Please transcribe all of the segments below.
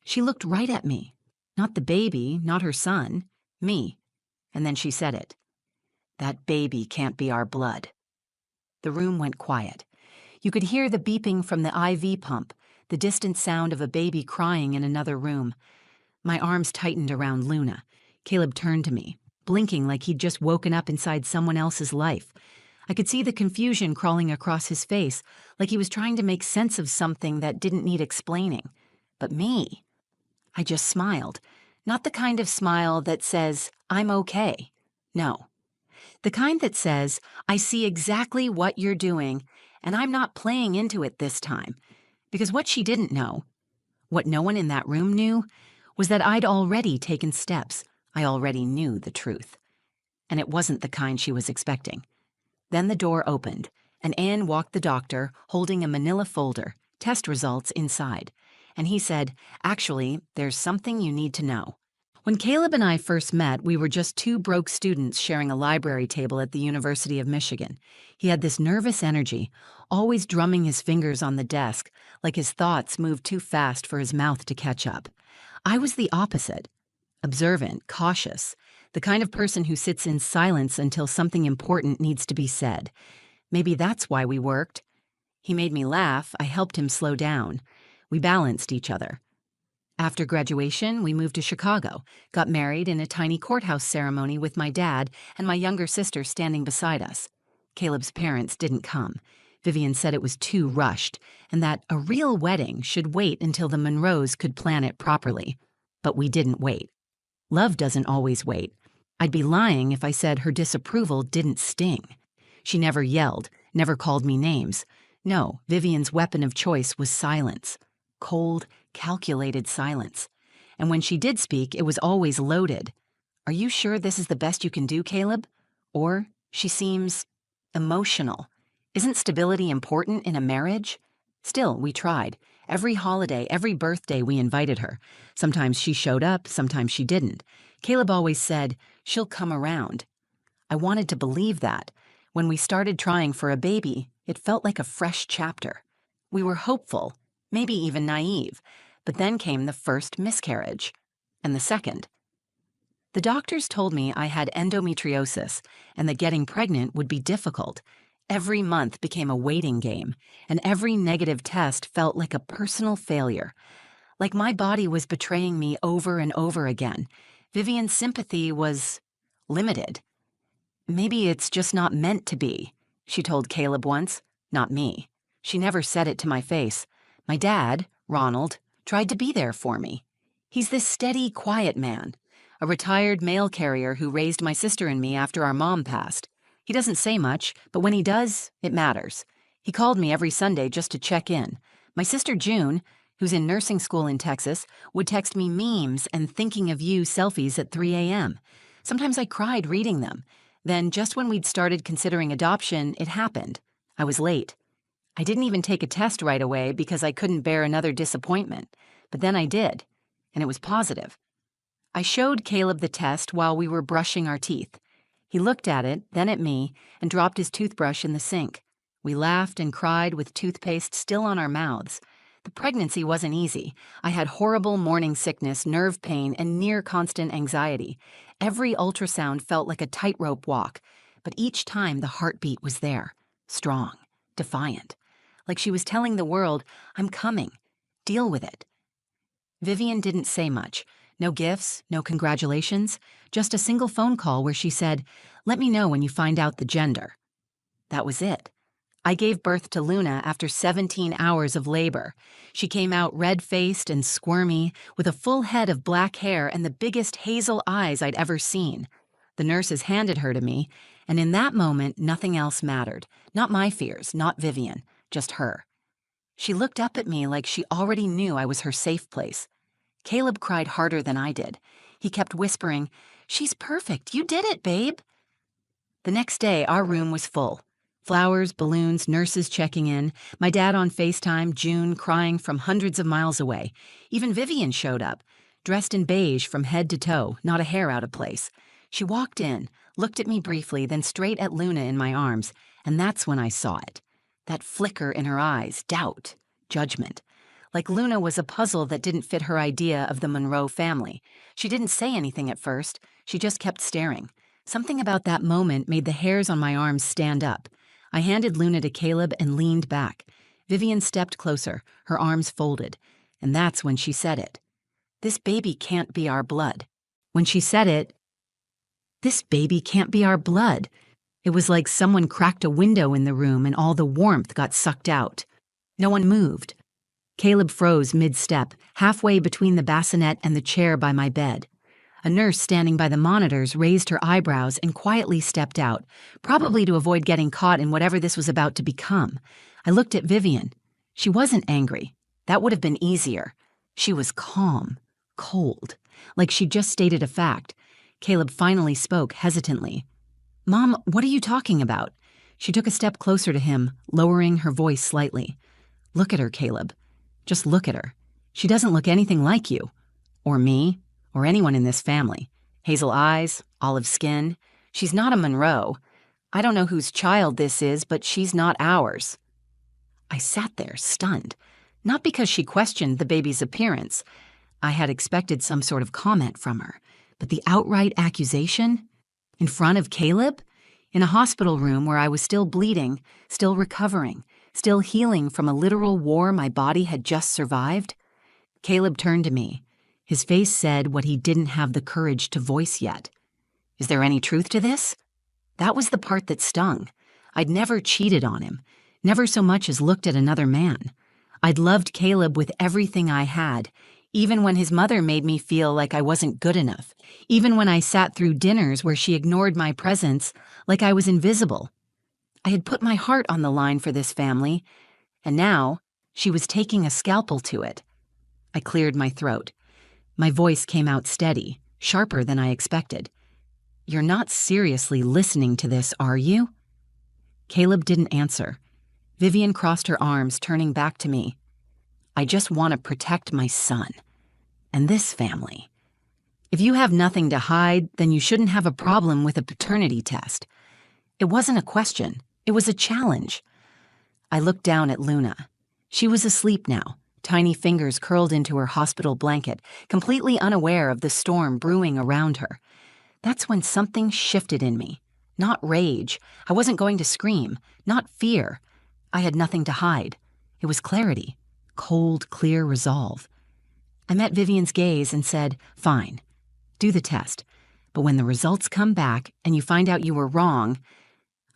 She looked right at me. Not the baby, not her son, me. And then she said it. That baby can't be our blood. The room went quiet. You could hear the beeping from the IV pump, the distant sound of a baby crying in another room. My arms tightened around Luna. Caleb turned to me, blinking like he'd just woken up inside someone else's life. I could see the confusion crawling across his face, like he was trying to make sense of something that didn't need explaining. But me? I just smiled. Not the kind of smile that says, I'm okay. No. The kind that says, I see exactly what you're doing, and I'm not playing into it this time. Because what she didn't know, what no one in that room knew, was that I'd already taken steps. I already knew the truth. And it wasn't the kind she was expecting. Then the door opened, and Anne walked the doctor, holding a manila folder, test results inside. And he said, actually, there's something you need to know. When Caleb and I first met, we were just two broke students sharing a library table at the University of Michigan. He had this nervous energy, always drumming his fingers on the desk, like his thoughts moved too fast for his mouth to catch up. I was the opposite. Observant, cautious, the kind of person who sits in silence until something important needs to be said. Maybe that's why we worked. He made me laugh. I helped him slow down. We balanced each other. After graduation, we moved to Chicago, got married in a tiny courthouse ceremony with my dad and my younger sister standing beside us. Caleb's parents didn't come. Vivian said it was too rushed, and that a real wedding should wait until the Monroes could plan it properly. But we didn't wait. Love doesn't always wait. I'd be lying if I said her disapproval didn't sting. She never yelled, never called me names. No, Vivian's weapon of choice was silence. Cold, calculated silence. And when she did speak, it was always loaded. Are you sure this is the best you can do, Caleb? Or, she seems emotional. Isn't stability important in a marriage? Still, we tried. Every holiday, every birthday, we invited her. Sometimes she showed up, sometimes she didn't. Caleb always said, she'll come around. I wanted to believe that. When we started trying for a baby, it felt like a fresh chapter. We were hopeful, maybe even naive, but then came the first miscarriage, and the second. The doctors told me I had endometriosis and that getting pregnant would be difficult. Every month became a waiting game, and every negative test felt like a personal failure. Like my body was betraying me over and over again. Vivian's sympathy was limited. Maybe it's just not meant to be, she told Caleb once. Not me. She never said it to my face. My dad, Ronald, tried to be there for me. He's this steady, quiet man, a retired mail carrier who raised my sister and me after our mom passed. He doesn't say much, but when he does, it matters. He called me every Sunday just to check in. My sister June, who's in nursing school in Texas, would text me memes and thinking of you selfies at 3 a.m. Sometimes I cried reading them. Then, just when we'd started considering adoption, it happened. I was late. I didn't even take a test right away because I couldn't bear another disappointment. But then I did, and it was positive. I showed Caleb the test while we were brushing our teeth. He looked at it, then at me, and dropped his toothbrush in the sink. We laughed and cried with toothpaste still on our mouths. The pregnancy wasn't easy. I had horrible morning sickness, nerve pain, and near-constant anxiety. Every ultrasound felt like a tightrope walk, but each time the heartbeat was there, strong, defiant. Like she was telling the world, I'm coming. Deal with it. Vivian didn't say much. No gifts, no congratulations, just a single phone call where she said, let me know when you find out the gender. That was it. I gave birth to Luna after 17 hours of labor. She came out red-faced and squirmy, with a full head of black hair and the biggest hazel eyes I'd ever seen. The nurses handed her to me, and in that moment, nothing else mattered. Not my fears, not Vivian, just her. She looked up at me like she already knew I was her safe place. Caleb cried harder than I did. He kept whispering, she's perfect, you did it, babe. The next day, our room was full. Flowers, balloons, nurses checking in, my dad on FaceTime, June crying from hundreds of miles away. Even Vivian showed up, dressed in beige from head to toe, not a hair out of place. She walked in, looked at me briefly, then straight at Luna in my arms, and that's when I saw it. That flicker in her eyes, doubt, judgment. like Luna was a puzzle that didn't fit her idea of the Monroe family. She didn't say anything at first, she just kept staring. Something about that moment made the hairs on my arms stand up. I handed Luna to Caleb and leaned back. Vivian stepped closer, her arms folded, and that's when she said it. "This baby can't be our blood." When she said it, "This baby can't be our blood," it was like someone cracked a window in the room and all the warmth got sucked out. No one moved. Caleb froze mid-step, halfway between the bassinet and the chair by my bed. A nurse standing by the monitors raised her eyebrows and quietly stepped out, probably to avoid getting caught in whatever this was about to become. I looked at Vivian. She wasn't angry. That would have been easier. She was calm, cold, like she'd just stated a fact. Caleb finally spoke hesitantly. "Mom, what are you talking about?" She took a step closer to him, lowering her voice slightly. "Look at her, Caleb. Just look at her. She doesn't look anything like you, or me, or anyone in this family. Hazel eyes, olive skin. She's not a Monroe. I don't know whose child this is, but she's not ours." I sat there, stunned. Not because she questioned the baby's appearance. I had expected some sort of comment from her. But the outright accusation? In front of Caleb? In a hospital room where I was still bleeding, still recovering, still healing from a literal war my body had just survived? Caleb turned to me. His face said what he didn't have the courage to voice yet. "Is there any truth to this?" That was the part that stung. I'd never cheated on him, never so much as looked at another man. I'd loved Caleb with everything I had, even when his mother made me feel like I wasn't good enough, even when I sat through dinners where she ignored my presence like I was invisible. I had put my heart on the line for this family, and now she was taking a scalpel to it. I cleared my throat. My voice came out steady, sharper than I expected. "You're not seriously listening to this, are you?" Caleb didn't answer. Vivian crossed her arms, turning back to me. "I just want to protect my son. And this family. If you have nothing to hide, then you shouldn't have a problem with a paternity test." It wasn't a question. It was a challenge. I looked down at Luna. She was asleep now, tiny fingers curled into her hospital blanket, completely unaware of the storm brewing around her. That's when something shifted in me. Not rage. I wasn't going to scream. Not fear. I had nothing to hide. It was clarity. Cold, clear resolve. I met Vivian's gaze and said, "Fine. Do the test. But when the results come back and you find out you were wrong,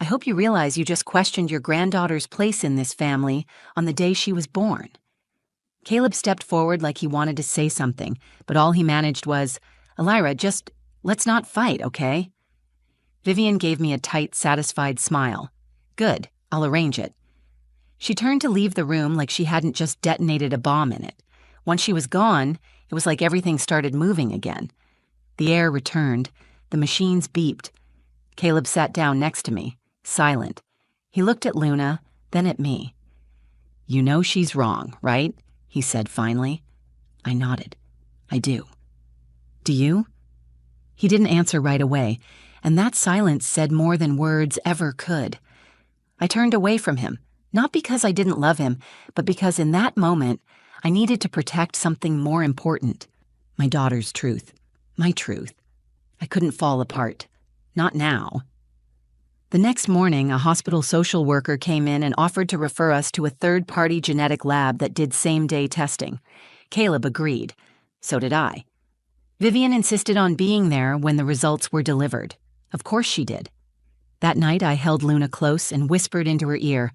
I hope you realize you just questioned your granddaughter's place in this family on the day she was born." Caleb stepped forward like he wanted to say something, but all he managed was, "Elira, just let's not fight, okay?" Vivian gave me a tight, satisfied smile. "Good, I'll arrange it." She turned to leave the room like she hadn't just detonated a bomb in it. Once she was gone, it was like everything started moving again. The air returned. The machines beeped. Caleb sat down next to me, silent. He looked at Luna, then at me. "You know she's wrong, right?" he said finally. I nodded. "I do." "Do you?" He didn't answer right away, and that silence said more than words ever could. I turned away from him, not because I didn't love him, but because in that moment, I needed to protect something more important. My daughter's truth. My truth. I couldn't fall apart. Not now. The next morning, a hospital social worker came in and offered to refer us to a third-party genetic lab that did same-day testing. Caleb agreed. So did I. Vivian insisted on being there when the results were delivered. Of course she did. That night, I held Luna close and whispered into her ear,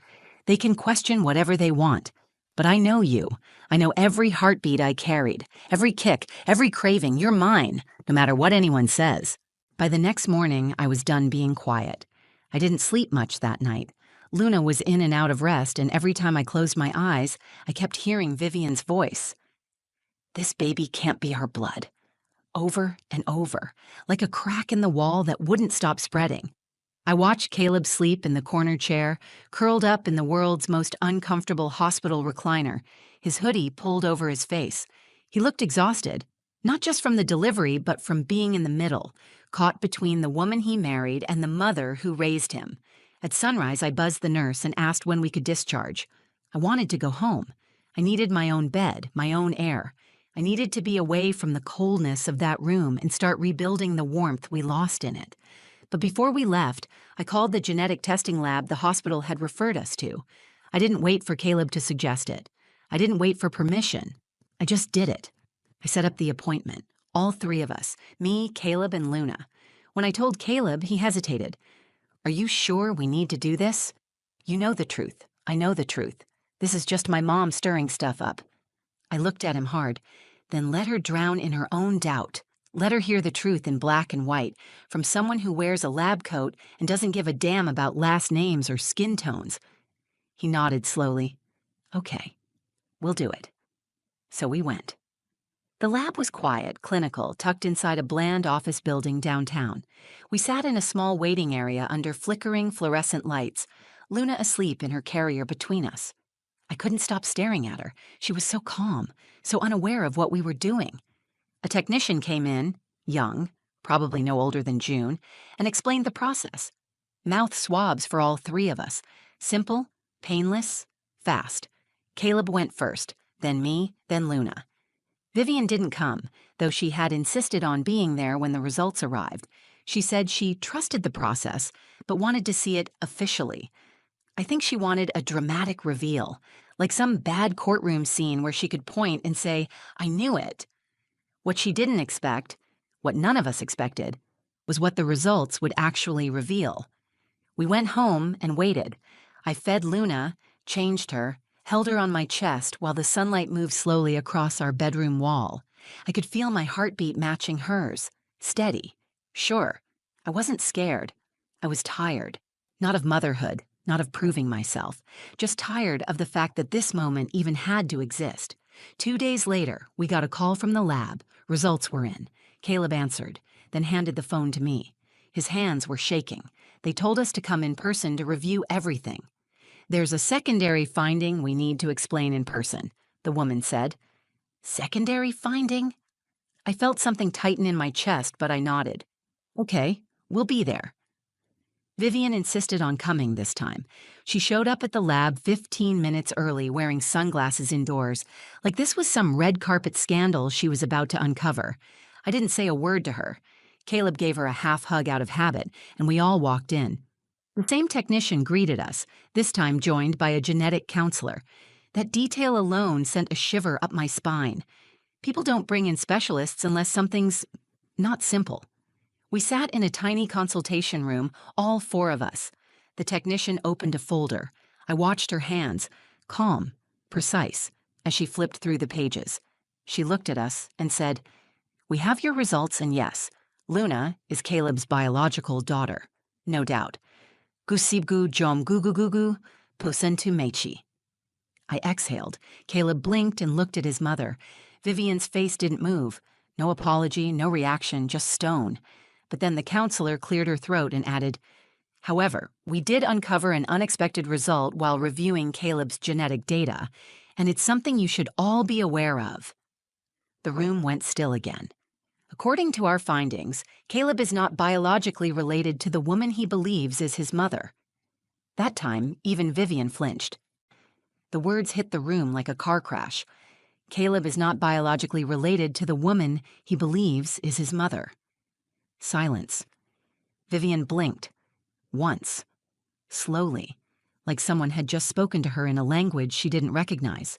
"They can question whatever they want. But I know you. I know every heartbeat I carried, every kick, every craving. You're mine, no matter what anyone says." By the next morning, I was done being quiet. I didn't sleep much that night. Luna was in and out of rest, and every time I closed my eyes, I kept hearing Vivian's voice. "This baby can't be our blood." Over and over, like a crack in the wall that wouldn't stop spreading. I watched Caleb sleep in the corner chair, curled up in the world's most uncomfortable hospital recliner, his hoodie pulled over his face. He looked exhausted, not just from the delivery, but from being in the middle, caught between the woman he married and the mother who raised him. At sunrise, I buzzed the nurse and asked when we could discharge. I wanted to go home. I needed my own bed, my own air. I needed to be away from the coldness of that room and start rebuilding the warmth we lost in it. But before we left, I called the genetic testing lab the hospital had referred us to. I didn't wait for Caleb to suggest it. I didn't wait for permission. I just did it. I set up the appointment. All three of us, me, Caleb, and Luna. When I told Caleb, he hesitated. "Are you sure we need to do this?" "You know the truth. I know the truth. This is just my mom stirring stuff up." I looked at him hard. "Then let her drown in her own doubt. Let her hear the truth in black and white from someone who wears a lab coat and doesn't give a damn about last names or skin tones." He nodded slowly. "Okay, we'll do it." So we went. The lab was quiet, clinical, tucked inside a bland office building downtown. We sat in a small waiting area under flickering fluorescent lights, Luna asleep in her carrier between us. I couldn't stop staring at her. She was so calm, so unaware of what we were doing. A technician came in, young, probably no older than June, and explained the process. Mouth swabs for all three of us. Simple, painless, fast. Caleb went first, then me, then Luna. Vivian didn't come, though she had insisted on being there when the results arrived. She said she trusted the process, but wanted to see it officially. I think she wanted a dramatic reveal, like some bad courtroom scene where she could point and say, "I knew it." What she didn't expect, what none of us expected, was what the results would actually reveal. We went home and waited. I fed Luna, changed her, held her on my chest while the sunlight moved slowly across our bedroom wall. I could feel my heartbeat matching hers. Steady. Sure. I wasn't scared. I was tired. Not of motherhood, not of proving myself. Just tired of the fact that this moment even had to exist. 2 days later, we got a call from the lab. Results were in. Caleb answered, then handed the phone to me. His hands were shaking. They told us to come in person to review everything. "There's a secondary finding we need to explain in person," the woman said. "Secondary finding?" I felt something tighten in my chest, but I nodded. "Okay, we'll be there." Vivian insisted on coming this time. She showed up at the lab 15 minutes early wearing sunglasses indoors, like this was some red carpet scandal she was about to uncover. I didn't say a word to her. Caleb gave her a half hug out of habit, and we all walked in. The same technician greeted us, this time joined by a genetic counselor. That detail alone sent a shiver up my spine. People don't bring in specialists unless something's not simple. We sat in a tiny consultation room, all four of us. The technician opened a folder. I watched her hands, calm, precise, as she flipped through the pages. She looked at us and said, "We have your results, and yes, Luna is Caleb's biological daughter. No doubt. Gusibgu jom gugugugu posentu mechi." I exhaled. Caleb blinked and looked at his mother. Vivian's face didn't move. No apology, no reaction, just stone. But then the counselor cleared her throat and added, "However, we did uncover an unexpected result while reviewing Caleb's genetic data, and it's something you should all be aware of." The room went still again. According to our findings, Caleb is not biologically related to the woman he believes is his mother. That time, even Vivian flinched. The words hit the room like a car crash. Caleb is not biologically related to the woman he believes is his mother. Silence. Vivian blinked. Once. Slowly, like someone had just spoken to her in a language she didn't recognize.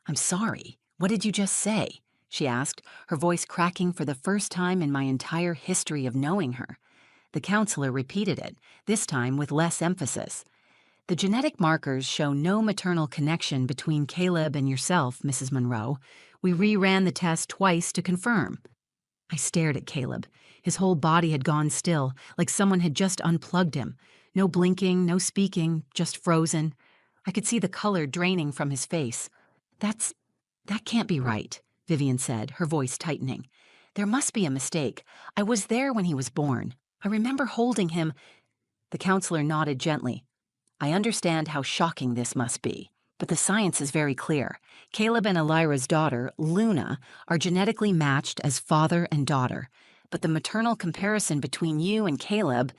"I'm sorry. What did you just say?" she asked, her voice cracking for the first time in my entire history of knowing her. The counselor repeated it, this time with less emphasis. "The genetic markers show no maternal connection between Caleb and yourself, Mrs. Monroe. We reran the test twice to confirm." I stared at Caleb. His whole body had gone still, like someone had just unplugged him. No blinking, no speaking, just frozen. I could see the color draining from his face. That can't be right," Vivian said, her voice tightening. "There must be a mistake. I was there when he was born. I remember holding him." The counselor nodded gently. "I understand how shocking this must be, but the science is very clear. Caleb and Elira's daughter, Luna, are genetically matched as father and daughter, but the maternal comparison between you and Caleb,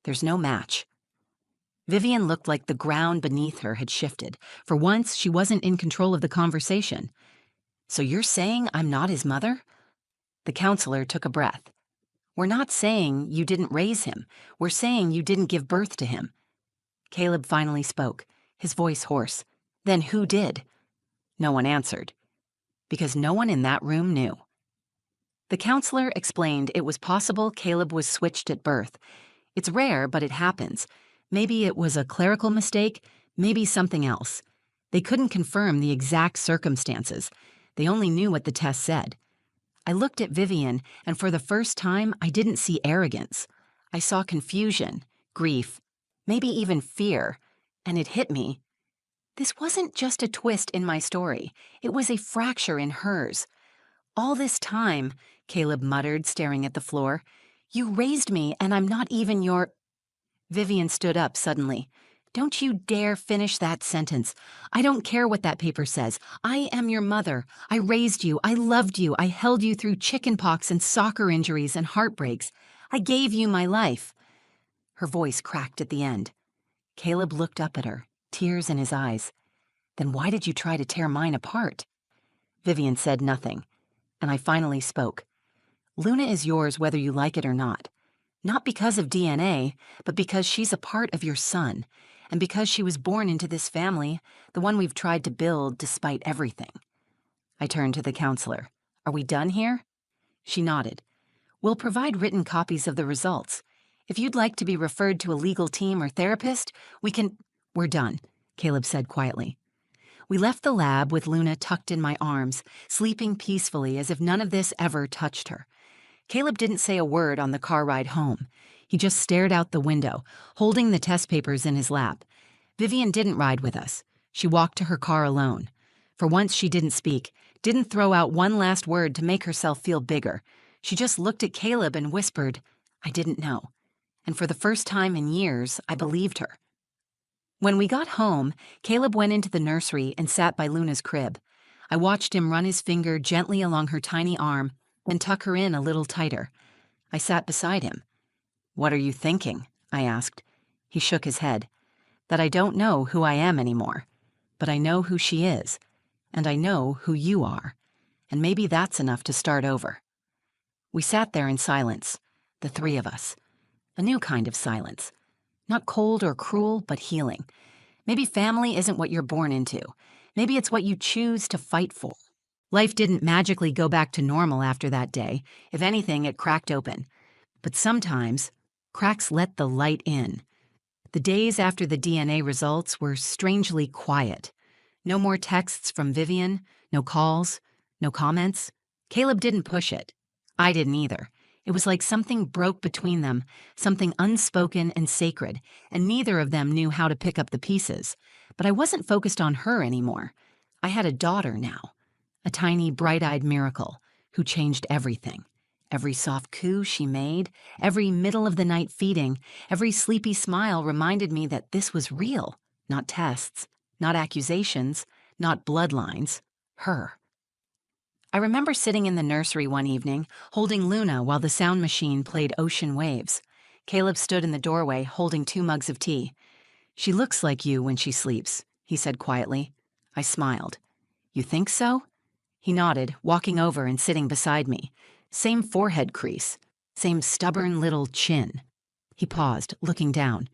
there's no match." Vivian looked like the ground beneath her had shifted. For once, she wasn't in control of the conversation. "So you're saying I'm not his mother?" The counselor took a breath. "We're not saying you didn't raise him. We're saying you didn't give birth to him." Caleb finally spoke, his voice hoarse. "Then who did?" No one answered, because no one in that room knew. The counselor explained it was possible Caleb was switched at birth. It's rare, but it happens. Maybe it was a clerical mistake, maybe something else. They couldn't confirm the exact circumstances. They only knew what the test said. I looked at Vivian, and for the first time, I didn't see arrogance. I saw confusion, grief, maybe even fear, and it hit me. This wasn't just a twist in my story. It was a fracture in hers. "All this time," Caleb muttered, staring at the floor, "you raised me, and I'm not even your—" Vivian stood up suddenly. "Don't you dare finish that sentence. I don't care what that paper says. I am your mother. I raised you. I loved you. I held you through chickenpox and soccer injuries and heartbreaks. I gave you my life." Her voice cracked at the end. Caleb looked up at her, tears in his eyes. "Then why did you try to tear mine apart?" Vivian said nothing, and I finally spoke. "Luna is yours whether you like it or not. Not because of DNA, but because she's a part of your son, and because she was born into this family, the one we've tried to build despite everything." I turned to the counselor. "Are we done here?" She nodded. "We'll provide written copies of the results. If you'd like to be referred to a legal team or therapist, we can—" "We're done," Caleb said quietly. We left the lab with Luna tucked in my arms, sleeping peacefully as if none of this ever touched her. Caleb didn't say a word on the car ride home. He just stared out the window, holding the test papers in his lap. Vivian didn't ride with us. She walked to her car alone. For once she didn't speak, didn't throw out one last word to make herself feel bigger. She just looked at Caleb and whispered, "I didn't know." And for the first time in years, I believed her. When we got home, Caleb went into the nursery and sat by Luna's crib. I watched him run his finger gently along her tiny arm, then tuck her in a little tighter. I sat beside him. "What are you thinking?" I asked. He shook his head. "That I don't know who I am anymore. But I know who she is. And I know who you are. And maybe that's enough to start over." We sat there in silence, the three of us. A new kind of silence. Not cold or cruel, but healing. Maybe family isn't what you're born into. Maybe it's what you choose to fight for. Life didn't magically go back to normal after that day. If anything, it cracked open. But sometimes, cracks let the light in. The days after the DNA results were strangely quiet. No more texts from Vivian, no calls, no comments. Caleb didn't push it. I didn't either. It was like something broke between them, something unspoken and sacred, and neither of them knew how to pick up the pieces. But I wasn't focused on her anymore. I had a daughter now. A tiny, bright-eyed miracle who changed everything. Every soft coo she made, every middle-of-the-night feeding, every sleepy smile reminded me that this was real, not tests, not accusations, not bloodlines, her. I remember sitting in the nursery one evening, holding Luna while the sound machine played Ocean Waves. Caleb stood in the doorway, holding 2 mugs of tea. "She looks like you when she sleeps," he said quietly. I smiled. "You think so?" He nodded, walking over and sitting beside me. Same forehead crease, same stubborn little chin. He paused, looking down.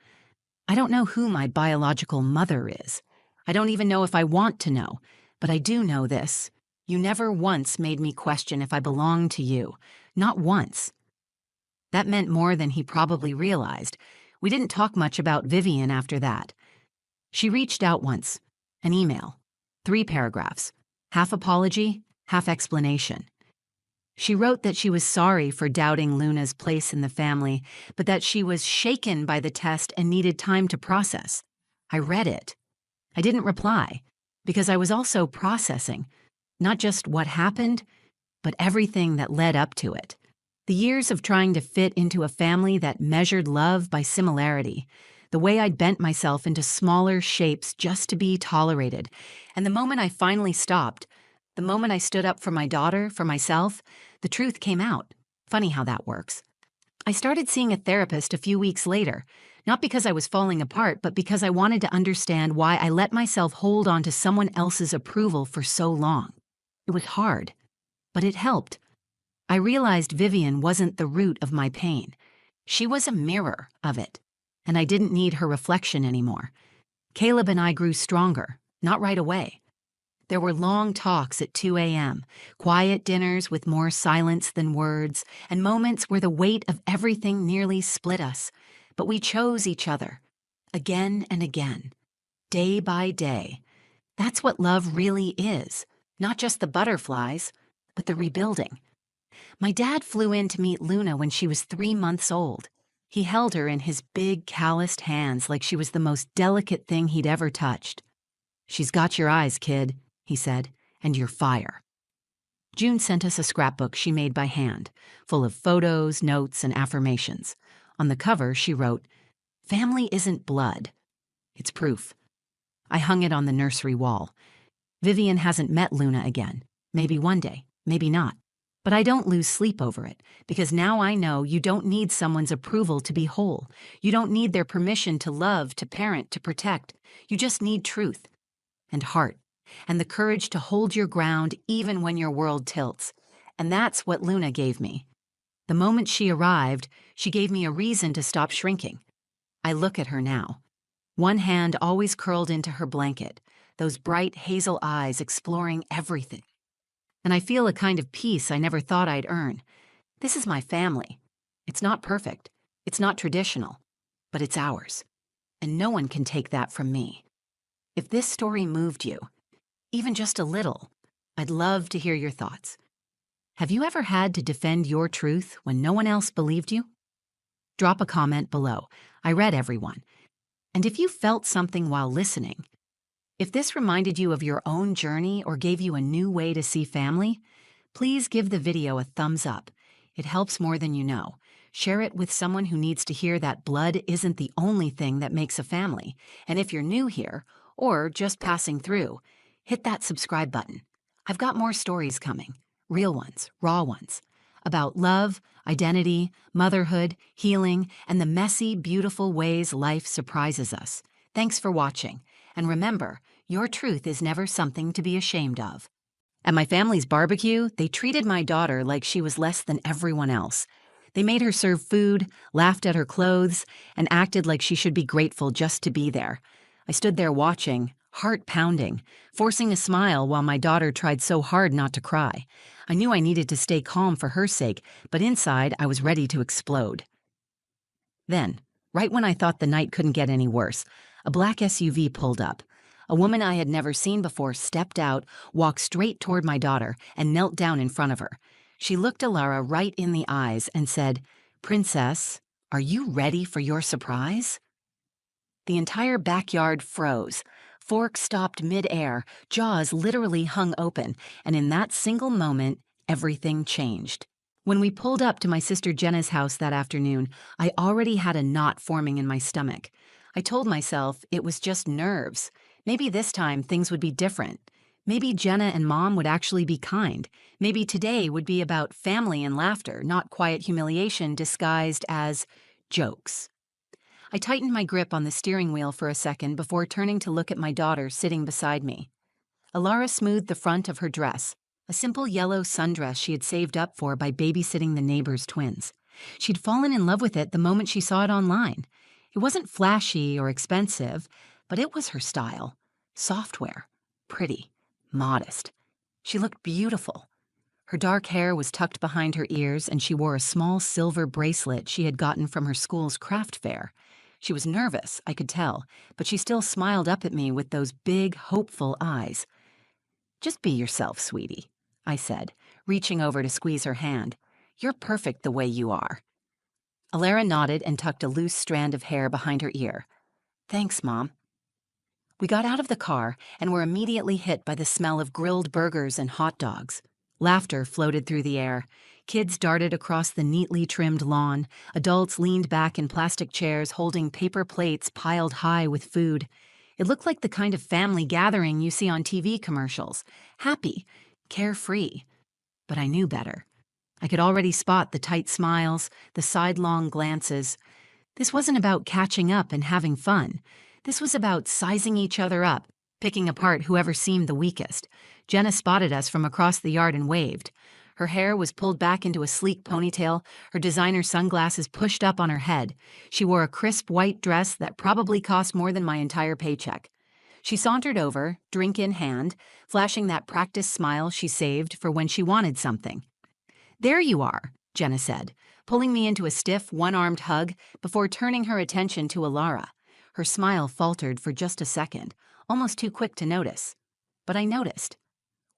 "I don't know who my biological mother is. I don't even know if I want to know, but I do know this. You never once made me question if I belonged to you. Not once." That meant more than he probably realized. We didn't talk much about Vivian after that. She reached out once. An email. 3 paragraphs. Half apology, half explanation. She wrote that she was sorry for doubting Luna's place in the family, but that she was shaken by the test and needed time to process. I read it. I didn't reply, because I was also processing, not just what happened, but everything that led up to it. The years of trying to fit into a family that measured love by similarity, the way I'd bent myself into smaller shapes just to be tolerated, and the moment I finally stopped, the moment I stood up for my daughter, for myself, the truth came out. Funny how that works. I started seeing a therapist a few weeks later, Not because I was falling apart, but because I wanted to understand why I let myself hold on to someone else's approval for so long. It was hard, but it helped. I realized Vivian wasn't the root of my pain. She was a mirror of it, and I didn't need her reflection anymore. Caleb and I grew stronger, not right away. There were long talks at 2 a.m., quiet dinners with more silence than words, and moments where the weight of everything nearly split us. But we chose each other, again and again, day by day. That's what love really is, not just the butterflies, but the rebuilding. My dad flew in to meet Luna when she was 3 months old. He held her in his big, calloused hands like she was the most delicate thing he'd ever touched. "She's got your eyes, kid," he said, "and your fire." June sent us a scrapbook she made by hand, full of photos, notes, and affirmations. On the cover, she wrote, "Family isn't blood. It's proof." I hung it on the nursery wall. Vivian hasn't met Luna again. Maybe one day, maybe not. But I don't lose sleep over it, because now I know you don't need someone's approval to be whole. You don't need their permission to love, to parent, to protect. You just need truth and heart and the courage to hold your ground even when your world tilts. And that's what Luna gave me. The moment she arrived, she gave me a reason to stop shrinking. I look at her now. One hand always curled into her blanket, those bright hazel eyes exploring everything. And I feel a kind of peace I never thought I'd earn. This is my family. It's not perfect. It's not traditional. But it's ours. And no one can take that from me. If this story moved you, even just a little, I'd love to hear your thoughts. Have you ever had to defend your truth when no one else believed you? Drop a comment below. I read everyone. And if you felt something while listening, if this reminded you of your own journey or gave you a new way to see family, please give the video a thumbs up. It helps more than you know. Share it with someone who needs to hear that blood isn't the only thing that makes a family. And if you're new here, or just passing through, hit that subscribe button. I've got more stories coming, real ones, raw ones, about love, identity, motherhood, healing, and the messy, beautiful ways life surprises us. Thanks for watching. And remember, your truth is never something to be ashamed of. At my family's barbecue, they treated my daughter like she was less than everyone else. They made her serve food, laughed at her clothes, and acted like she should be grateful just to be there. I stood there watching, heart pounding, forcing a smile while my daughter tried so hard not to cry. I knew I needed to stay calm for her sake, but inside I was ready to explode. Then, right when I thought the night couldn't get any worse, a black SUV pulled up. A woman I had never seen before stepped out, walked straight toward my daughter, and knelt down in front of her. She looked Alara right in the eyes and said, "Princess, are you ready for your surprise?" The entire backyard froze. Fork stopped mid-air, jaws literally hung open, and in that single moment, everything changed. When we pulled up to my sister Jenna's house that afternoon, I already had a knot forming in my stomach. I told myself it was just nerves. Maybe this time things would be different. Maybe Jenna and Mom would actually be kind. Maybe today would be about family and laughter, not quiet humiliation disguised as jokes. I tightened my grip on the steering wheel for a second before turning to look at my daughter sitting beside me. Alara smoothed the front of her dress, a simple yellow sundress she had saved up for by babysitting the neighbor's twins. She'd fallen in love with it the moment she saw it online. It wasn't flashy or expensive, but it was her style. Software, pretty, modest. She looked beautiful. Her dark hair was tucked behind her ears, and she wore a small silver bracelet she had gotten from her school's craft fair. She was nervous, I could tell, but she still smiled up at me with those big, hopeful eyes. "Just be yourself, sweetie," I said, reaching over to squeeze her hand. "You're perfect the way you are." Alara nodded and tucked a loose strand of hair behind her ear. "Thanks, Mom." We got out of the car and were immediately hit by the smell of grilled burgers and hot dogs. Laughter floated through the air. Kids darted across the neatly trimmed lawn. Adults leaned back in plastic chairs holding paper plates piled high with food. It looked like the kind of family gathering you see on TV commercials. Happy, carefree. But I knew better. I could already spot the tight smiles, the sidelong glances. This wasn't about catching up and having fun. This was about sizing each other up, picking apart whoever seemed the weakest. Jenna spotted us from across the yard and waved. Her hair was pulled back into a sleek ponytail, her designer sunglasses pushed up on her head. She wore a crisp white dress that probably cost more than my entire paycheck. She sauntered over, drink in hand, flashing that practiced smile she saved for when she wanted something. "There you are," Jenna said, pulling me into a stiff, one-armed hug before turning her attention to Alara. Her smile faltered for just a second, almost too quick to notice. But I noticed.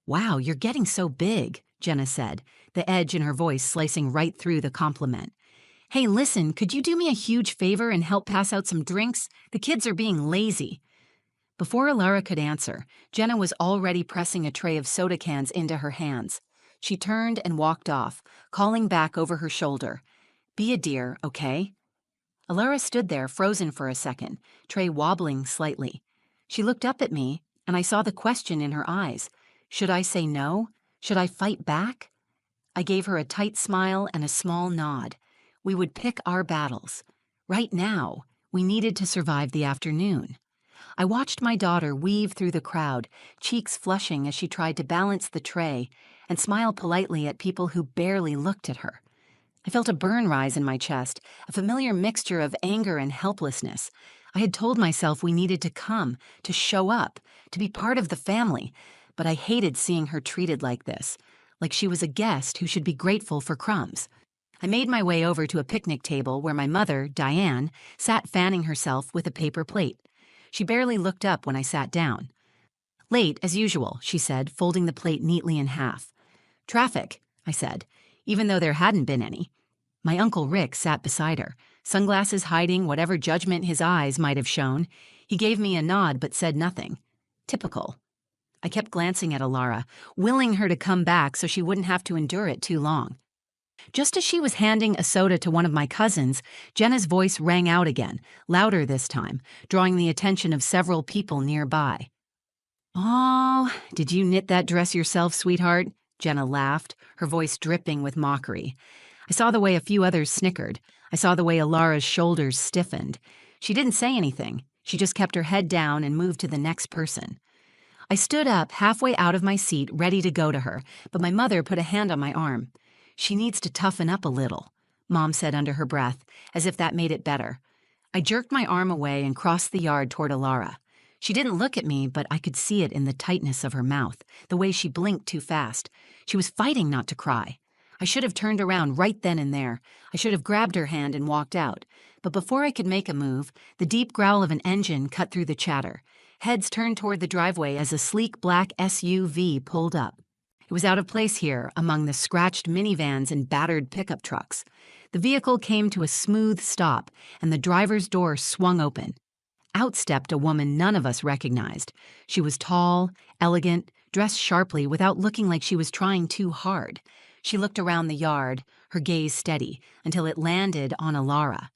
"Wow, you're getting so big," Jenna said, the edge in her voice slicing right through the compliment. "Hey, listen, could you do me a huge favor and help pass out some drinks? The kids are being lazy." Before Alara could answer, Jenna was already pressing a tray of soda cans into her hands. She turned and walked off, calling back over her shoulder, "Be a dear, okay?" Alara stood there, frozen for a second, tray wobbling slightly. She looked up at me, and I saw the question in her eyes. Should I say no? Should I fight back? I gave her a tight smile and a small nod. We would pick our battles. Right now, we needed to survive the afternoon. I watched my daughter weave through the crowd, cheeks flushing as she tried to balance the tray and smile politely at people who barely looked at her. I felt a burn rise in my chest, a familiar mixture of anger and helplessness. I had told myself we needed to come, to show up, to be part of the family, but I hated seeing her treated like this, like she was a guest who should be grateful for crumbs. I made my way over to a picnic table where my mother, Diane, sat fanning herself with a paper plate. She barely looked up when I sat down. "Late, as usual," she said, folding the plate neatly in half. "Traffic," I said, even though there hadn't been any. My Uncle Rick sat beside her, sunglasses hiding whatever judgment his eyes might have shown. He gave me a nod but said nothing. Typical. I kept glancing at Alara, willing her to come back so she wouldn't have to endure it too long. Just as she was handing a soda to one of my cousins, Jenna's voice rang out again, louder this time, drawing the attention of several people nearby. "Oh, did you knit that dress yourself, sweetheart?" Jenna laughed, her voice dripping with mockery. I saw the way a few others snickered. I saw the way Alara's shoulders stiffened. She didn't say anything. She just kept her head down and moved to the next person. I stood up, halfway out of my seat, ready to go to her, but my mother put a hand on my arm. "She needs to toughen up a little," Mom said under her breath, as if that made it better. I jerked my arm away and crossed the yard toward Alara. She didn't look at me, but I could see it in the tightness of her mouth, the way she blinked too fast. She was fighting not to cry. I should have turned around right then and there. I should have grabbed her hand and walked out. But before I could make a move, the deep growl of an engine cut through the chatter. Heads turned toward the driveway as a sleek black SUV pulled up. It was out of place here, among the scratched minivans and battered pickup trucks. The vehicle came to a smooth stop, and the driver's door swung open. Out stepped a woman none of us recognized. She was tall, elegant, dressed sharply without looking like she was trying too hard. She looked around the yard, her gaze steady, until it landed on Alara.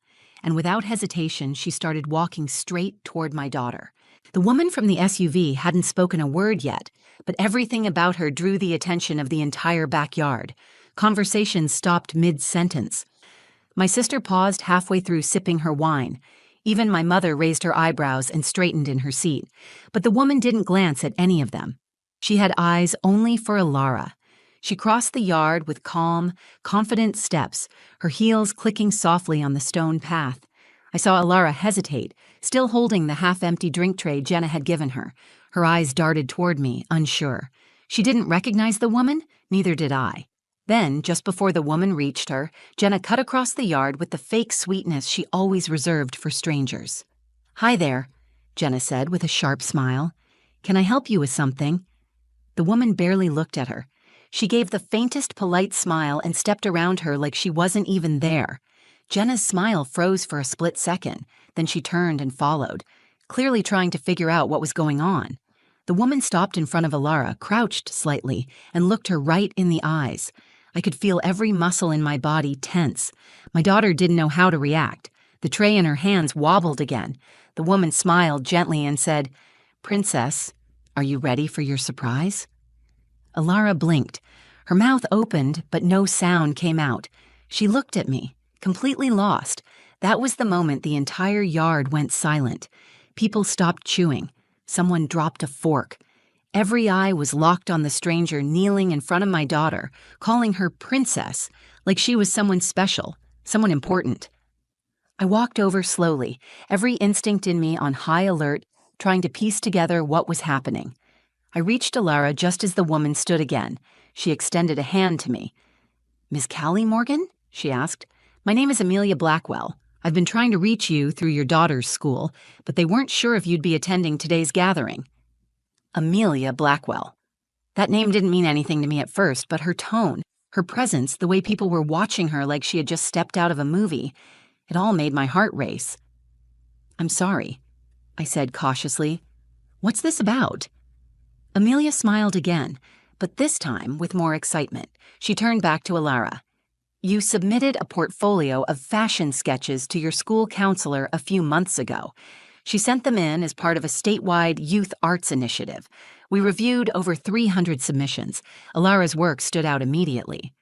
And without hesitation, she started walking straight toward my daughter. The woman from the SUV hadn't spoken a word yet, but everything about her drew the attention of the entire backyard. Conversation stopped mid-sentence. My sister paused halfway through sipping her wine. Even my mother raised her eyebrows and straightened in her seat, but the woman didn't glance at any of them. She had eyes only for Alara. She crossed the yard with calm, confident steps, her heels clicking softly on the stone path. I saw Alara hesitate, still holding the half-empty drink tray Jenna had given her. Her eyes darted toward me, unsure. She didn't recognize the woman, neither did I. Then, just before the woman reached her, Jenna cut across the yard with the fake sweetness she always reserved for strangers. "Hi there," Jenna said with a sharp smile. "Can I help you with something?" The woman barely looked at her. She gave the faintest polite smile and stepped around her like she wasn't even there. Jenna's smile froze for a split second, then she turned and followed, clearly trying to figure out what was going on. The woman stopped in front of Alara, crouched slightly, and looked her right in the eyes. I could feel every muscle in my body tense. My daughter didn't know how to react. The tray in her hands wobbled again. The woman smiled gently and said, "Princess, are you ready for your surprise?" Alara blinked. Her mouth opened, but no sound came out. She looked at me, completely lost. That was the moment the entire yard went silent. People stopped chewing. Someone dropped a fork. Every eye was locked on the stranger kneeling in front of my daughter, calling her princess, like she was someone special, someone important. I walked over slowly, every instinct in me on high alert, trying to piece together what was happening. I reached Alara just as the woman stood again. She extended a hand to me. "Miss Callie Morgan?" she asked. "My name is Amelia Blackwell. I've been trying to reach you through your daughter's school, but they weren't sure if you'd be attending today's gathering." Amelia Blackwell. That name didn't mean anything to me at first, but her tone, her presence, the way people were watching her like she had just stepped out of a movie, it all made my heart race. "I'm sorry," I said cautiously. "What's this about?" Amelia smiled again, but this time with more excitement. She turned back to Alara. "You submitted a portfolio of fashion sketches to your school counselor a few months ago. She sent them in as part of a statewide youth arts initiative. We reviewed over 300 submissions. Alara's work stood out immediately."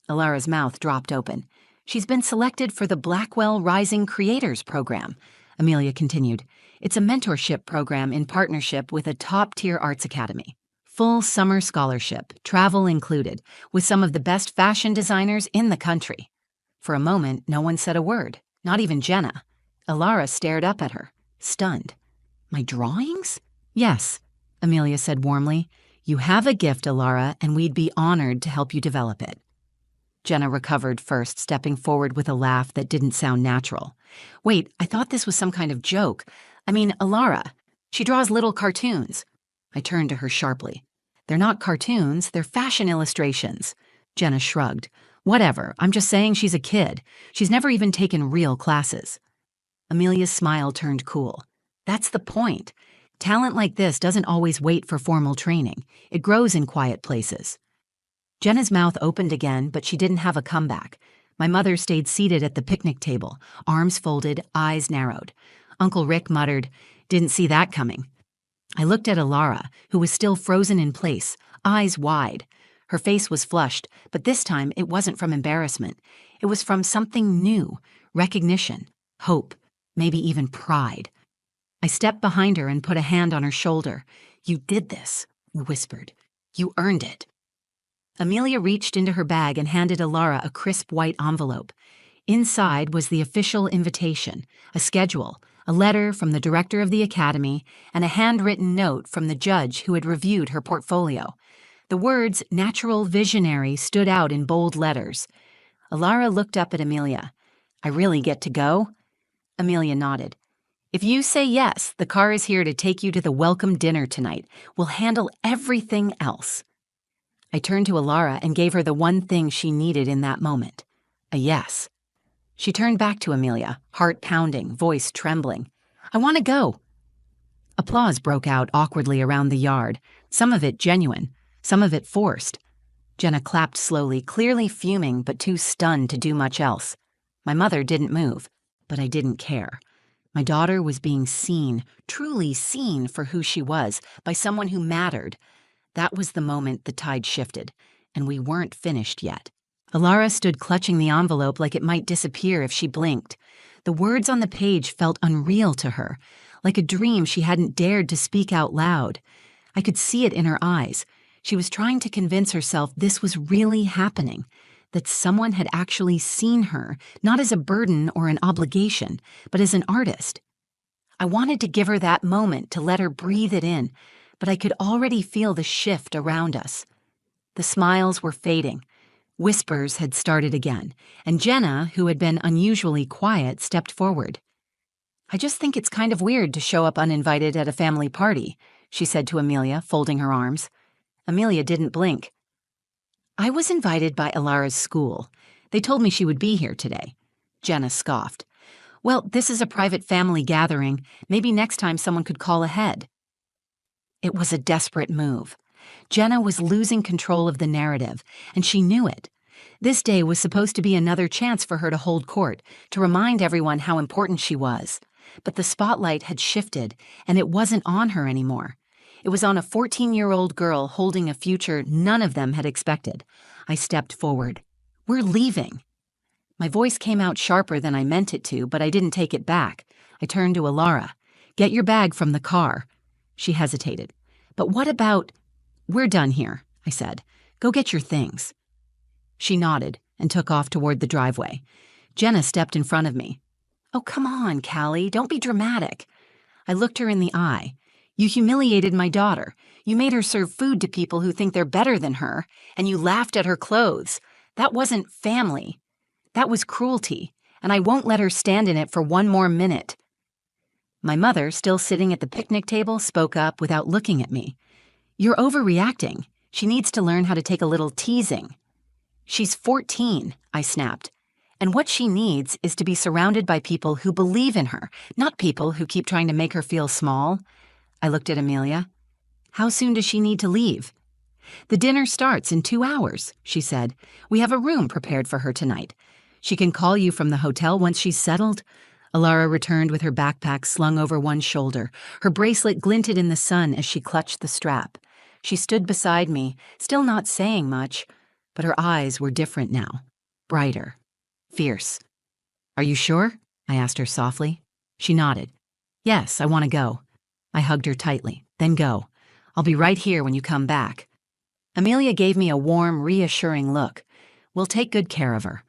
Alara's mouth dropped open. "She's been selected for the Blackwell Rising Creators Program," Amelia continued. "It's a mentorship program in partnership with a top-tier arts academy. Full summer scholarship, travel included, with some of the best fashion designers in the country." For a moment, no one said a word, not even Jenna. Alara stared up at her, stunned. "My drawings?" "Yes," Amelia said warmly. "You have a gift, Alara, and we'd be honored to help you develop it." Jenna recovered first, stepping forward with a laugh that didn't sound natural. "Wait, I thought this was some kind of joke. I mean, Alara, she draws little cartoons." I turned to her sharply. "They're not cartoons, they're fashion illustrations." Jenna shrugged. "Whatever, I'm just saying she's a kid. She's never even taken real classes." Amelia's smile turned cool. "That's the point. Talent like this doesn't always wait for formal training. It grows in quiet places." Jenna's mouth opened again, but she didn't have a comeback. My mother stayed seated at the picnic table, arms folded, eyes narrowed. Uncle Rick muttered, "Didn't see that coming." I looked at Alara, who was still frozen in place, eyes wide. Her face was flushed, but this time it wasn't from embarrassment. It was from something new, recognition, hope, maybe even pride. I stepped behind her and put a hand on her shoulder. "You did this," I whispered. "You earned it." Amelia reached into her bag and handed Alara a crisp white envelope. Inside was the official invitation, a schedule, a letter from the director of the academy, and a handwritten note from the judge who had reviewed her portfolio. The words "natural visionary" stood out in bold letters. Alara looked up at Amelia. "I really get to go?" Amelia nodded. "If you say yes, the car is here to take you to the welcome dinner tonight. We'll handle everything else." I turned to Alara and gave her the one thing she needed in that moment, a yes. She turned back to Amelia, heart pounding, voice trembling. "I want to go." Applause broke out awkwardly around the yard, some of it genuine, some of it forced. Jenna clapped slowly, clearly fuming but too stunned to do much else. My mother didn't move, but I didn't care. My daughter was being seen, truly seen for who she was, by someone who mattered. That was the moment the tide shifted, and we weren't finished yet. Alara stood clutching the envelope like it might disappear if she blinked. The words on the page felt unreal to her, like a dream she hadn't dared to speak out loud. I could see it in her eyes. She was trying to convince herself this was really happening, that someone had actually seen her, not as a burden or an obligation, but as an artist. I wanted to give her that moment to let her breathe it in, but I could already feel the shift around us. The smiles were fading. Whispers had started again, and Jenna, who had been unusually quiet, stepped forward. "I just think it's kind of weird to show up uninvited at a family party," she said to Amelia, folding her arms. Amelia didn't blink. "I was invited by Alara's school. They told me she would be here today." Jenna scoffed. "Well, this is a private family gathering. Maybe next time someone could call ahead." It was a desperate move. Jenna was losing control of the narrative, and she knew it. This day was supposed to be another chance for her to hold court, to remind everyone how important she was. But the spotlight had shifted, and it wasn't on her anymore. It was on a 14-year-old girl holding a future none of them had expected. I stepped forward. "We're leaving." My voice came out sharper than I meant it to, but I didn't take it back. I turned to Alara. "Get your bag from the car." She hesitated. "But what about—" "We're done here," I said. "Go get your things." She nodded and took off toward the driveway. Jenna stepped in front of me. "Oh, come on, Callie, don't be dramatic." I looked her in the eye. "You humiliated my daughter. You made her serve food to people who think they're better than her, and you laughed at her clothes. That wasn't family. That was cruelty, and I won't let her stand in it for one more minute." My mother, still sitting at the picnic table, spoke up without looking at me. "You're overreacting. She needs to learn how to take a little teasing." "She's 14, I snapped. "And what she needs is to be surrounded by people who believe in her, not people who keep trying to make her feel small." I looked at Amelia. "How soon does she need to leave?" "The dinner starts in 2 hours, she said. "We have a room prepared for her tonight. She can call you from the hotel once she's settled." Alara returned with her backpack slung over one shoulder. Her bracelet glinted in the sun as she clutched the strap. She stood beside me, still not saying much, but her eyes were different now. Brighter. Fierce. "Are you sure?" I asked her softly. She nodded. "Yes, I want to go." I hugged her tightly. "Then go. I'll be right here when you come back." Amelia gave me a warm, reassuring look. "We'll take good care of her."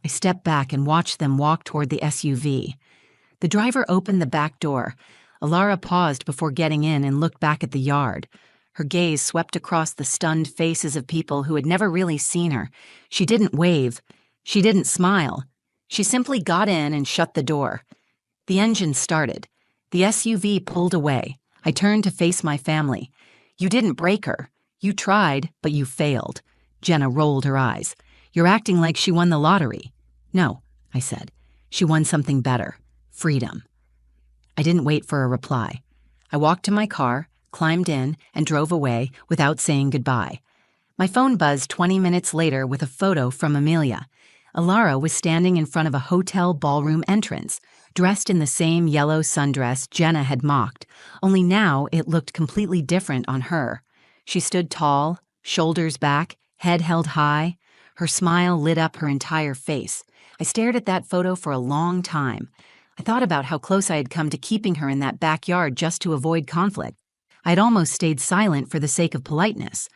I stepped back and watched them walk toward the SUV. The driver opened the back door. Alara paused before getting in and looked back at the yard. Her gaze swept across the stunned faces of people who had never really seen her. She didn't wave. She didn't smile. She simply got in and shut the door. The engine started. The SUV pulled away. I turned to face my family. "You didn't break her. You tried, but you failed." Jenna rolled her eyes. "You're acting like she won the lottery." "No," I said. "She won something better. Freedom." I didn't wait for a reply. I walked to my car, climbed in, and drove away without saying goodbye. My phone buzzed 20 minutes later with a photo from Amelia. Alara was standing in front of a hotel ballroom entrance, dressed in the same yellow sundress Jenna had mocked, only now it looked completely different on her. She stood tall, shoulders back, head held high. Her smile lit up her entire face. I stared at that photo for a long time. I thought about how close I had come to keeping her in that backyard just to avoid conflict. I had almost stayed silent for the sake of politeness.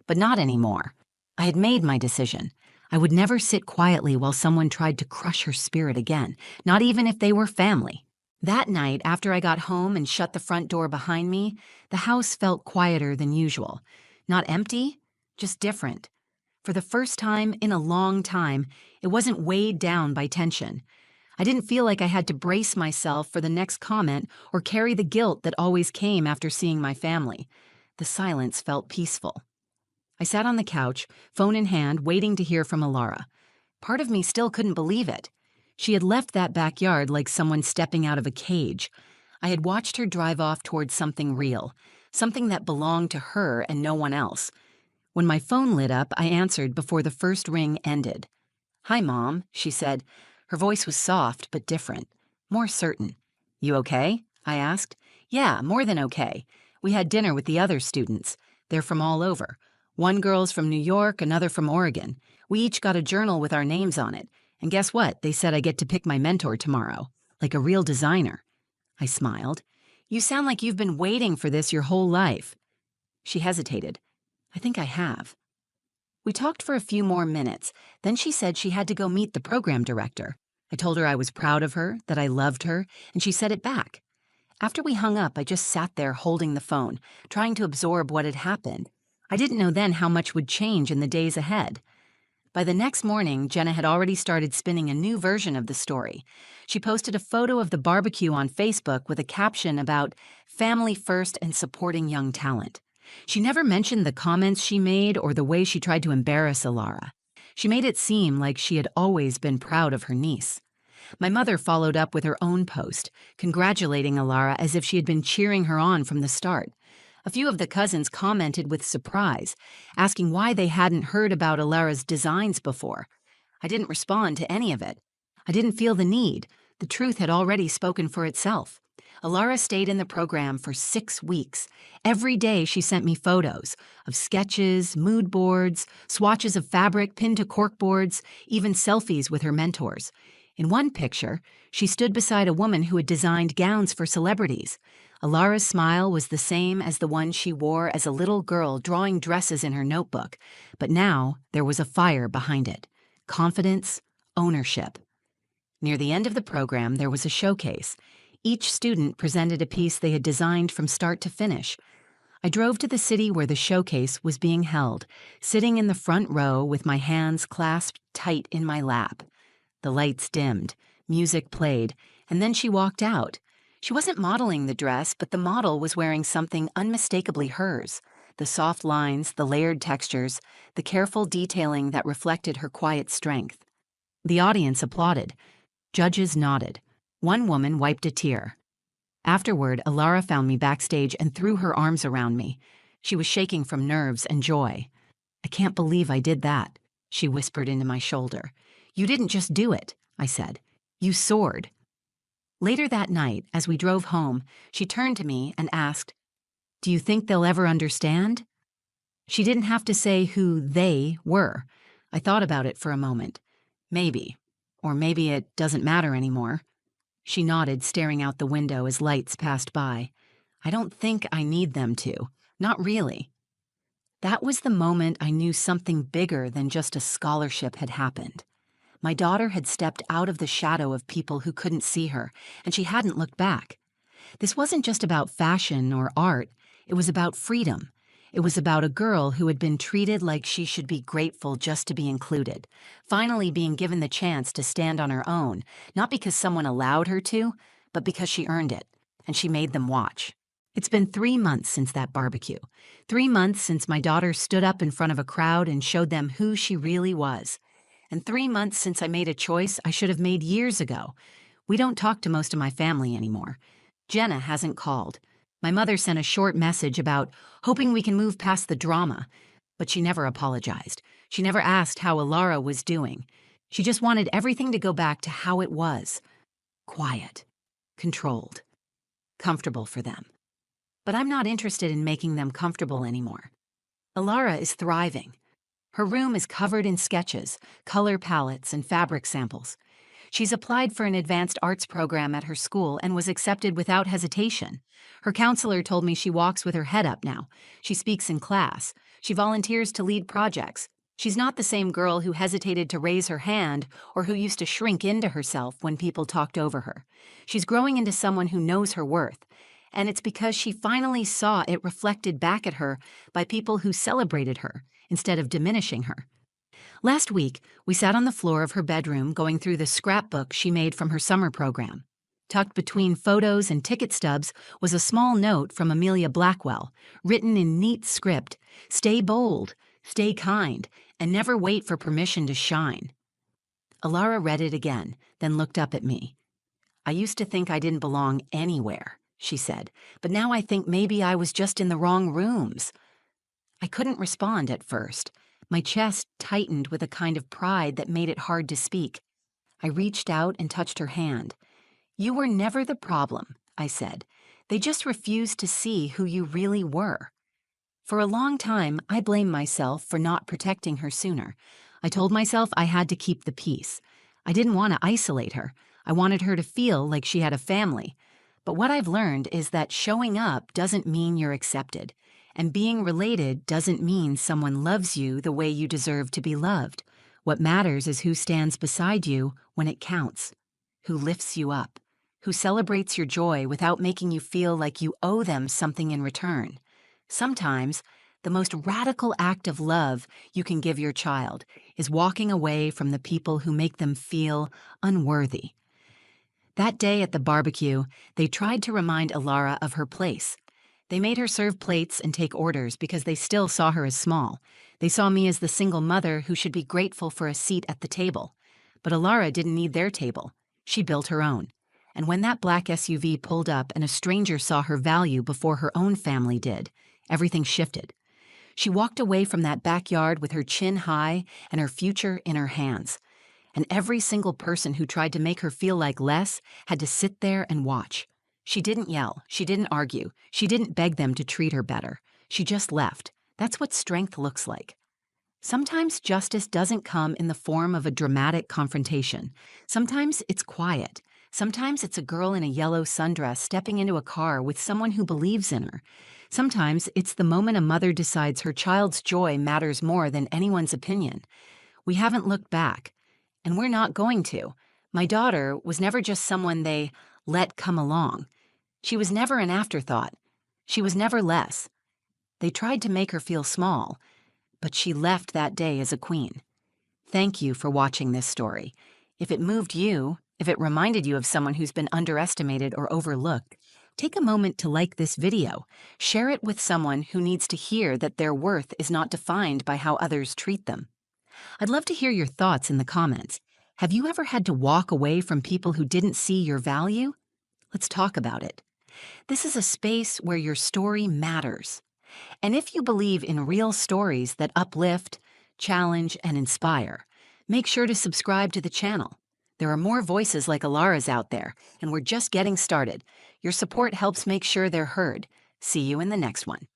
But not anymore. I had made my decision. I would never sit quietly while someone tried to crush her spirit again, not even if they were family. That night, after I got home and shut the front door behind me, the house felt quieter than usual. Not empty, just different. For the first time in a long time, it wasn't weighed down by tension. I didn't feel like I had to brace myself for the next comment or carry the guilt that always came after seeing my family. The silence felt peaceful. I sat on the couch, phone in hand, waiting to hear from Alara. Part of me still couldn't believe it. She had left that backyard like someone stepping out of a cage. I had watched her drive off towards something real, something that belonged to her and no one else. When my phone lit up, I answered before the first ring ended. "Hi, Mom," she said. Her voice was soft but different, more certain. "You okay?" I asked. "Yeah, more than okay. We had dinner with the other students. They're from all over. One girl's from New York, another from Oregon. We each got a journal with our names on it. And guess what? They said I get to pick my mentor tomorrow. Like a real designer." I smiled. "You sound like you've been waiting for this your whole life." She hesitated. "I think I have." We talked for a few more minutes. Then she said she had to go meet the program director. I told her I was proud of her, that I loved her, and she said it back. After we hung up, I just sat there holding the phone, trying to absorb what had happened. I didn't know then how much would change in the days ahead. By the next morning, Jenna had already started spinning a new version of the story. She posted a photo of the barbecue on Facebook with a caption about family first and supporting young talent. She never mentioned the comments she made or the way she tried to embarrass Alara. She made it seem like she had always been proud of her niece. My mother followed up with her own post, congratulating Alara as if she had been cheering her on from the start. A few of the cousins commented with surprise, asking why they hadn't heard about Alara's designs before. I didn't respond to any of it. I didn't feel the need. The truth had already spoken for itself. Alara stayed in the program for 6 weeks. Every day she sent me photos of sketches, mood boards, swatches of fabric pinned to corkboards, even selfies with her mentors. In one picture, she stood beside a woman who had designed gowns for celebrities. Alara's smile was the same as the one she wore as a little girl drawing dresses in her notebook, but now there was a fire behind it. Confidence, ownership. Near the end of the program, there was a showcase. Each student presented a piece they had designed from start to finish. I drove to the city where the showcase was being held, sitting in the front row with my hands clasped tight in my lap. The lights dimmed, music played, and then she walked out. She wasn't modeling the dress, but the model was wearing something unmistakably hers. The soft lines, the layered textures, the careful detailing that reflected her quiet strength. The audience applauded. Judges nodded. One woman wiped a tear. Afterward, Alara found me backstage and threw her arms around me. She was shaking from nerves and joy. "I can't believe I did that," she whispered into my shoulder. "You didn't just do it," I said. "You soared." Later that night, as we drove home, she turned to me and asked, "Do you think they'll ever understand?" She didn't have to say who they were. I thought about it for a moment. Maybe. Or maybe it doesn't matter anymore. She nodded, staring out the window as lights passed by. "I don't think I need them to. Not really." That was the moment I knew something bigger than just a scholarship had happened. My daughter had stepped out of the shadow of people who couldn't see her, and she hadn't looked back. This wasn't just about fashion or art. It was about freedom. It was about a girl who had been treated like she should be grateful just to be included, finally being given the chance to stand on her own, not because someone allowed her to, but because she earned it, and she made them watch. It's been 3 months since that barbecue. 3 months since my daughter stood up in front of a crowd and showed them who she really was. And 3 months since I made a choice I should have made years ago. We don't talk to most of my family anymore. Jenna hasn't called. My mother sent a short message about hoping we can move past the drama, but she never apologized. She never asked how Alara was doing. She just wanted everything to go back to how it was. Quiet, controlled, comfortable for them. But I'm not interested in making them comfortable anymore. Alara is thriving. Her room is covered in sketches, color palettes, and fabric samples. She's applied for an advanced arts program at her school and was accepted without hesitation. Her counselor told me she walks with her head up now. She speaks in class. She volunteers to lead projects. She's not the same girl who hesitated to raise her hand or who used to shrink into herself when people talked over her. She's growing into someone who knows her worth. And it's because she finally saw it reflected back at her by people who celebrated her instead of diminishing her. Last week, we sat on the floor of her bedroom going through the scrapbook she made from her summer program. Tucked between photos and ticket stubs was a small note from Amelia Blackwell, written in neat script: "Stay bold, stay kind, and never wait for permission to shine." Alara read it again, then looked up at me. "I used to think I didn't belong anywhere," she said, "but now I think maybe I was just in the wrong rooms." I couldn't respond at first. My chest tightened with a kind of pride that made it hard to speak. I reached out and touched her hand. "You were never the problem," I said. "They just refused to see who you really were." For a long time, I blamed myself for not protecting her sooner. I told myself I had to keep the peace. I didn't want to isolate her. I wanted her to feel like she had a family. But what I've learned is that showing up doesn't mean you're accepted. And being related doesn't mean someone loves you the way you deserve to be loved. What matters is who stands beside you when it counts, who lifts you up, who celebrates your joy without making you feel like you owe them something in return. Sometimes, the most radical act of love you can give your child is walking away from the people who make them feel unworthy. That day at the barbecue, they tried to remind Alara of her place. They made her serve plates and take orders because they still saw her as small. They saw me as the single mother who should be grateful for a seat at the table. But Alara didn't need their table. She built her own. And when that black SUV pulled up and a stranger saw her value before her own family did, everything shifted. She walked away from that backyard with her chin high and her future in her hands. And every single person who tried to make her feel like less had to sit there and watch. She didn't yell. She didn't argue. She didn't beg them to treat her better. She just left. That's what strength looks like. Sometimes justice doesn't come in the form of a dramatic confrontation. Sometimes it's quiet. Sometimes it's a girl in a yellow sundress stepping into a car with someone who believes in her. Sometimes it's the moment a mother decides her child's joy matters more than anyone's opinion. We haven't looked back, and we're not going to. My daughter was never just someone they let come along. She was never an afterthought. She was never less. They tried to make her feel small, but she left that day as a queen. Thank you for watching this story. If it moved you, if it reminded you of someone who's been underestimated or overlooked, take a moment to like this video. Share it with someone who needs to hear that their worth is not defined by how others treat them. I'd love to hear your thoughts in the comments. Have you ever had to walk away from people who didn't see your value? Let's talk about it. This is a space where your story matters. And if you believe in real stories that uplift, challenge, and inspire, make sure to subscribe to the channel. There are more voices like Alara's out there, and we're just getting started. Your support helps make sure they're heard. See you in the next one.